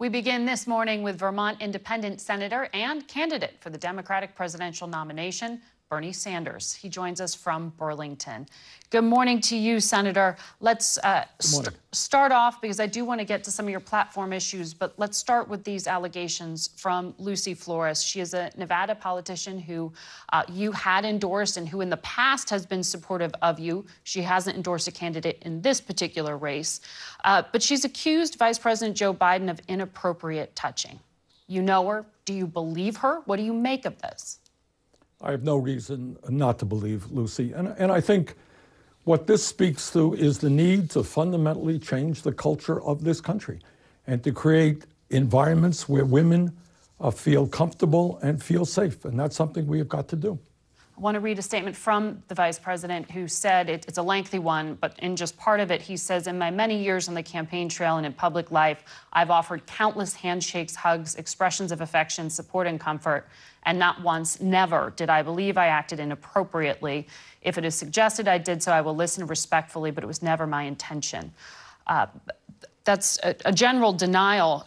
We begin this morning with Vermont Independent Senator and candidate for the Democratic presidential nomination, Bernie Sanders. He joins us from Burlington. Good morning to you, Senator. Let's start off, because I do want to get to some of your platform issues, but let's start with these allegations from Lucy Flores. She is a Nevada politician who you had endorsed and who in the past has been supportive of you. She hasn't endorsed a candidate in this particular race, but she's accused Vice President Joe Biden of inappropriate touching. You know her. Do you believe her? What do you make of this? I have no reason not to believe Lucy. And I think what this speaks to is the need to fundamentally change the culture of this country and to create environments where women feel comfortable and feel safe. And that's something we have got to do. I want to read a statement from the vice president who said, it's a lengthy one, but in just part of it, he says, in my many years on the campaign trail and in public life, I've offered countless handshakes, hugs, expressions of affection, support, and comfort. And not once, never, did I believe I acted inappropriately. If it is suggested I did so, I will listen respectfully, but it was never my intention. That's a general denial.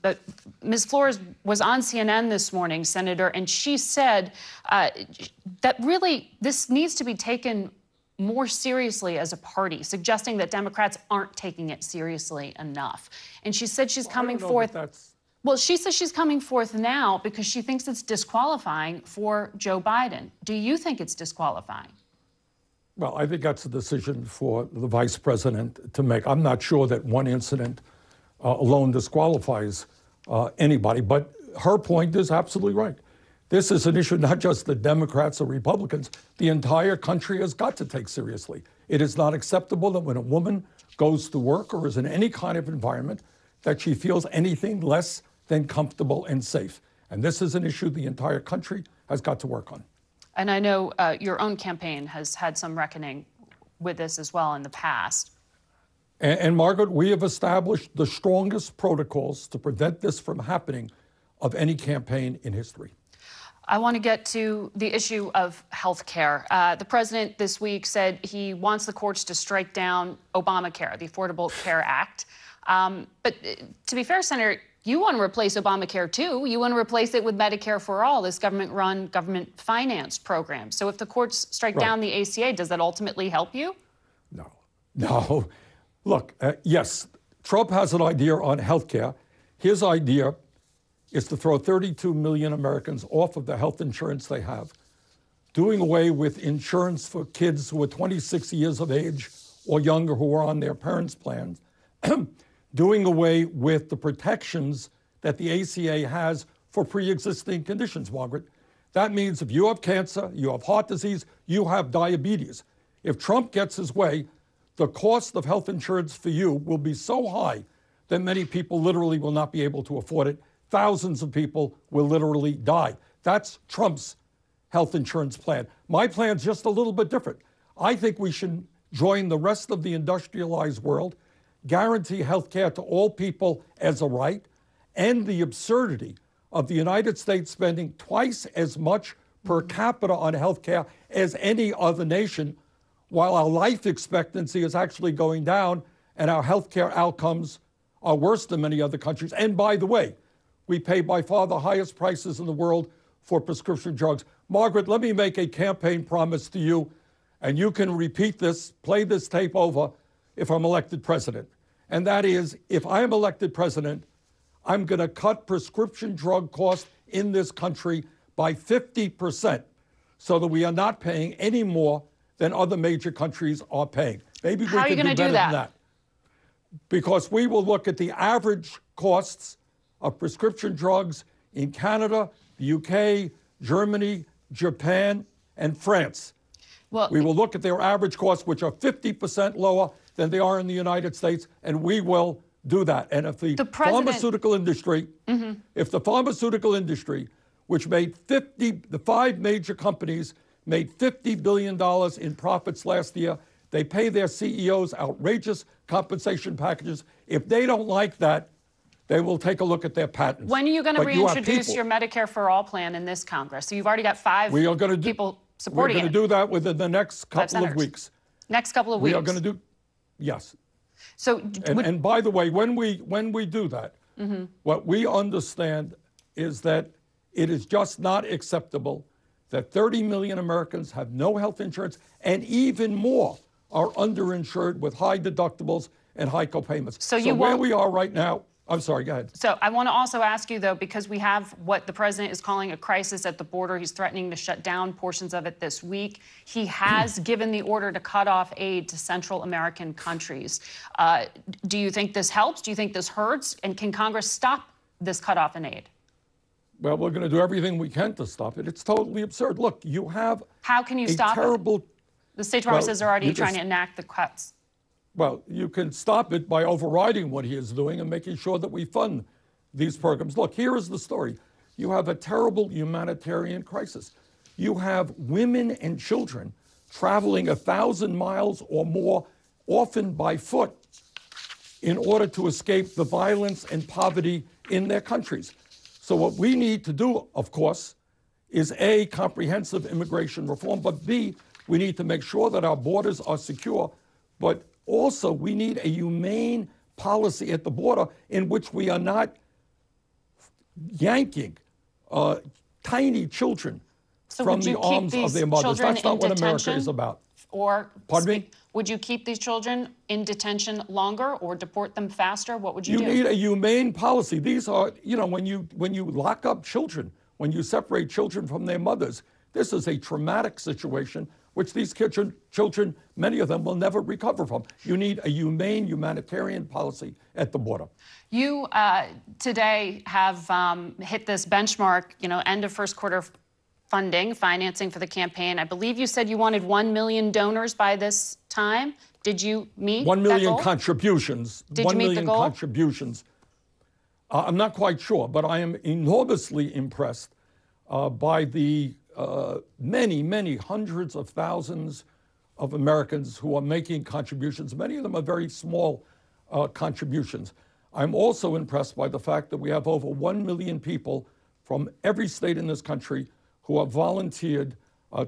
But Ms. Flores was on CNN this morning, Senator, and she said that really this needs to be taken more seriously as a party, suggesting that Democrats aren't taking it seriously enough. And she said she's coming forth. Well, she says she's coming forth now because she thinks it's disqualifying for Joe Biden. Do you think it's disqualifying? Well, I think that's a decision for the vice president to make. I'm not sure that one incident alone disqualifies anybody, but her point is absolutely right. This is an issue not just the Democrats or Republicans, the entire country has got to take seriously. It is not acceptable that when a woman goes to work or is in any kind of environment that she feels anything less than comfortable and safe. And this is an issue the entire country has got to work on. And I know your own campaign has had some reckoning with this as well in the past. And Margaret, we have established the strongest protocols to prevent this from happening of any campaign in history. I want to get to the issue of health care. The president this week said he wants the courts to strike down Obamacare, the Affordable Care Act. But to be fair, Senator, you want to replace Obamacare, too. You want to replace it with Medicare for All, this government-run, government-financed program. So if the courts strike down the ACA, does that ultimately help you? No. Look, yes, Trump has an idea on health care. His idea is to throw 32 million Americans off of the health insurance they have, doing away with insurance for kids who are 26 years of age or younger who are on their parents' plans, doing away with the protections that the ACA has for pre-existing conditions, Margaret. That means if you have cancer, you have heart disease, you have diabetes. If Trump gets his way, the cost of health insurance for you will be so high that many people literally will not be able to afford it. Thousands of people will literally die. That's Trump's health insurance plan. My plan's just a little bit different. I think we should join the rest of the industrialized world, guarantee health care to all people as a right, and the absurdity of the United States spending twice as much per capita on health care as any other nation, while our life expectancy is actually going down and our health care outcomes are worse than many other countries. And by the way, we pay by far the highest prices in the world for prescription drugs. Margaret, let me make a campaign promise to you, and you can repeat this, play this tape over if I'm elected president. And that is, if I am elected president, I'm going to cut prescription drug costs in this country by 50% so that we are not paying any more than other major countries are paying. Maybe we can do better than that. Because we will look at the average costs of prescription drugs in Canada, the UK, Germany, Japan, and France. Well, we will look at their average costs, which are 50% lower than they are in the United States, and we will do that. And if the pharmaceutical industry, if the pharmaceutical industry, which made the five major companies made $50 billion in profits last year, they pay their CEOs outrageous compensation packages. If they don't like that, they will take a look at their patents. When are you going to reintroduce your Medicare for All plan in this Congress? So you've already got people supporting it. We're going to do that within the next couple of weeks. Next couple of weeks. We are going to do, yes. So, and by the way, when we do that, What we understand is that it is just not acceptable that 30 million Americans have no health insurance, and even more are underinsured with high deductibles and high copayments. So where we are right now, I'm sorry, go ahead. So I want to also ask you, though, because we have what the president is calling a crisis at the border. He's threatening to shut down portions of it this week. He has given the order to cut off aid to Central American countries. Do you think this helps? Do you think this hurts? And can Congress stop this cutoff in aid? Well, we're going to do everything we can to stop it. It's totally absurd. Look, you have How can you stop terrible, it? The State Department says they're already trying to enact the cuts. Well, you can stop it by overriding what he is doing and making sure that we fund these programs. Look, here is the story. You have a terrible humanitarian crisis. You have women and children traveling 1,000 miles or more, often by foot, in order to escape the violence and poverty in their countries. So what we need to do, of course, is A, comprehensive immigration reform, but B, we need to make sure that our borders are secure, but also we need a humane policy at the border in which we are not yanking tiny children from the arms of their mothers. That's not what America is about. Or, pardon me? Would you keep these children in detention longer or deport them faster? What would you do? You need a humane policy. These are, you know, when you lock up children, when you separate children from their mothers, this is a traumatic situation which these children, many of them, will never recover from. You need a humane humanitarian policy at the border. You today have hit this benchmark, you know, end of first quarter financing for the campaign. I believe you said you wanted 1 million donors by this time. Did you meet 1 million that goal? contributions. Did 1 you meet million the goal? contributions. I'm not quite sure, but I am enormously impressed by the many hundreds of thousands of Americans who are making contributions. Many of them are very small contributions. I'm also impressed by the fact that we have over 1 million people from every state in this country who have volunteered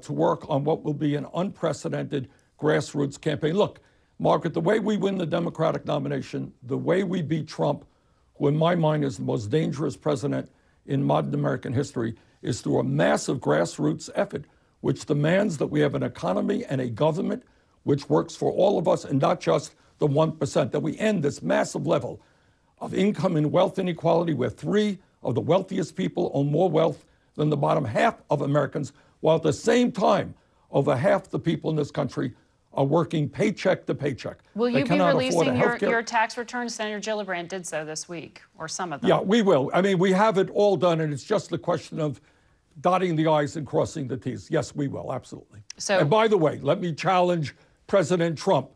to work on what will be an unprecedented grassroots campaign. Look, Margaret, the way we win the Democratic nomination, the way we beat Trump, who in my mind is the most dangerous president in modern American history, is through a massive grassroots effort, which demands that we have an economy and a government which works for all of us and not just the 1%, that we end this massive level of income and wealth inequality where 3 of the wealthiest people own more wealth than the bottom half of Americans, while at the same time, over half the people in this country are working paycheck to paycheck. Will you be releasing your tax returns? Senator Gillibrand did so this week, or some of them. Yeah, we will. I mean, we have it all done, and it's just the question of dotting the I's and crossing the T's. Yes, we will, absolutely. So, and by the way, let me challenge President Trump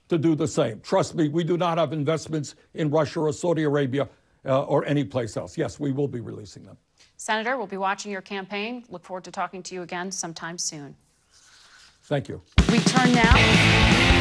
to do the same. Trust me, we do not have investments in Russia or Saudi Arabia or any place else. Yes, we will be releasing them. Senator, we'll be watching your campaign. Look forward to talking to you again sometime soon. Thank you. We turn now